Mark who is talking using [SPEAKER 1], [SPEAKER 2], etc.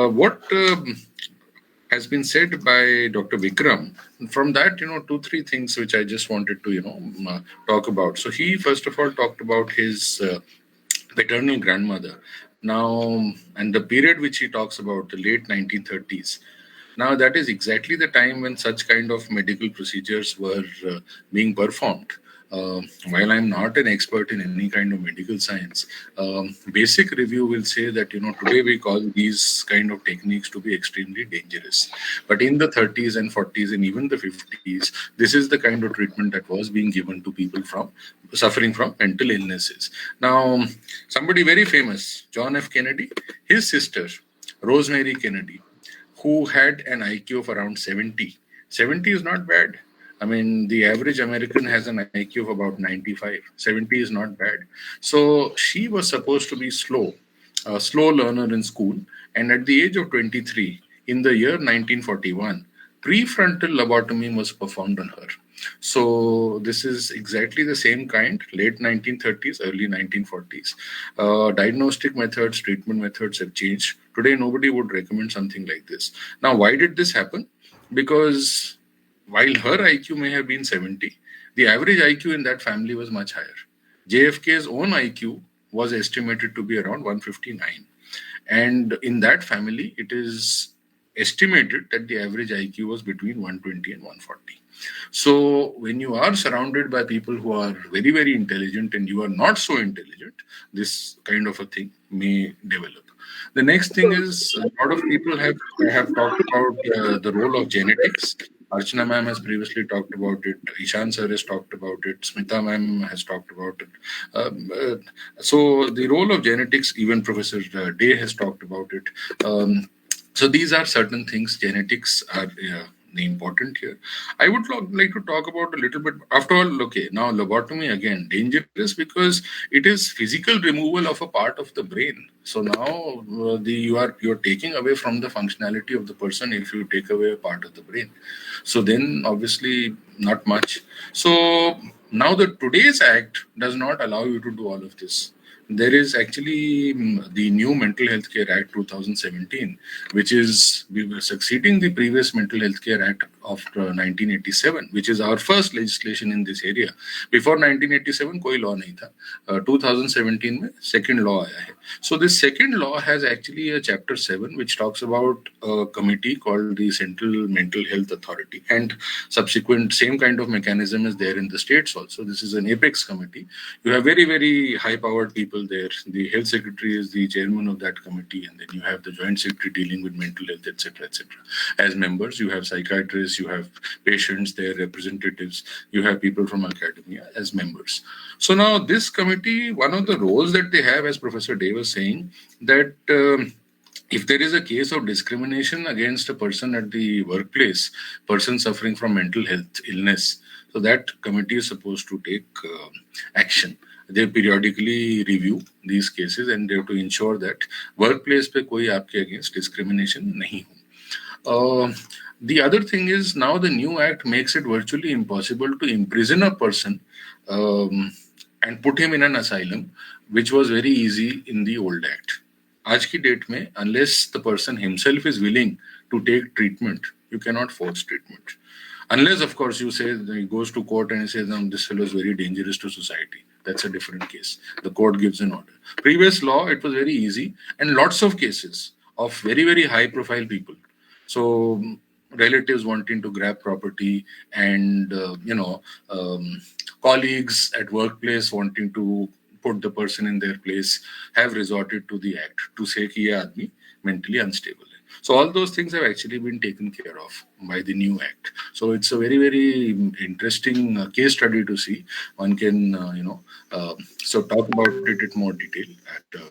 [SPEAKER 1] What has been said by Dr. Vikram. From that, two, three things which I just wanted to, talk about. So he, first of all, talked about his paternal grandmother. Now, and the period which he talks about, the late 1930s. Now, that is exactly the time when such kind of medical procedures were being performed. While I'm not an expert in any kind of medical science, basic review will say that today we call these kind of techniques to be extremely dangerous. But in the 30s and 40s and even the 50s, this is the kind of treatment that was being given to people from suffering from mental illnesses. Now, somebody very famous, John F. Kennedy, his sister, Rosemary Kennedy, who had an IQ of around 70. 70 is not bad. I mean, the average American has an IQ of about 95. 70 is not bad. So she was supposed to be slow, a slow learner in school. And at the age of 23, in the year 1941, prefrontal lobotomy was performed on her. So this is exactly the same kind, late 1930s, early 1940s. Diagnostic methods, treatment methods have changed. Today, nobody would recommend something like this. Now, why did this happen? Because while her IQ may have been 70, the average IQ in that family was much higher. JFK's own IQ was estimated to be around 159. And in that family, it is estimated that the average IQ was between 120 and 140. So when you are surrounded by people who are very, very intelligent and you are not so intelligent, this kind of a thing may develop. The next thing is a lot of people have talked about the role of genetics. Archana ma'am has previously talked about it. Ishan sir has talked about it. Smita ma'am has talked about it. So the role of genetics, even Professor Day has talked about it. So these are certain things. Genetics are important here. I would like to talk about a little bit. After all, okay, now lobotomy again dangerous because it is physical removal of a part of the brain. So now you're taking away from the functionality of the person if you take away a part of the brain. So then obviously not much. So now the today's act does not allow you to do all of this. There is actually the new Mental Health Care Act 2017, which is succeeding the previous Mental Health Care Act of 1987, which is our first legislation in this area. Before 1987, कोई law नहीं था. 2017 में second law आया है. So this second law has actually a chapter 7, which talks about a committee called the Central Mental Health Authority, and subsequent same kind of mechanism is there in the states also. This is an apex committee. You have very, very high-powered people there. The health secretary is the chairman of that committee, and then you have the joint secretary dealing with mental health, etc., etc. As members, you have psychiatrists, you have patients, their representatives, you have people from academia as members. So now this committee, one of the roles that they have, as Professor Day was saying, that if there is a case of discrimination against a person at the workplace, person suffering from mental health illness, so that committee is supposed to take action. They periodically review these cases and they have to ensure that workplace पे कोई आपके against discrimination नहीं हो. The other thing is now the new act makes it virtually impossible to imprison a person and put him in an asylum, which was very easy in the old act. आज की date में unless the person himself is willing to take treatment, you cannot force treatment. Unless, of course, you say he goes to court and he says, no, this fellow is very dangerous to society. That's a different case. The court gives an order. Previous law, it was very easy, and lots of cases of very, very high-profile people. So relatives wanting to grab property, and colleagues at workplace wanting to put the person in their place have resorted to the act to say कि ये आदमी mentally unstable. So all those things have actually been taken care of by the new act. So it's a very, very interesting case study to see. One can, so talk about it in more detail at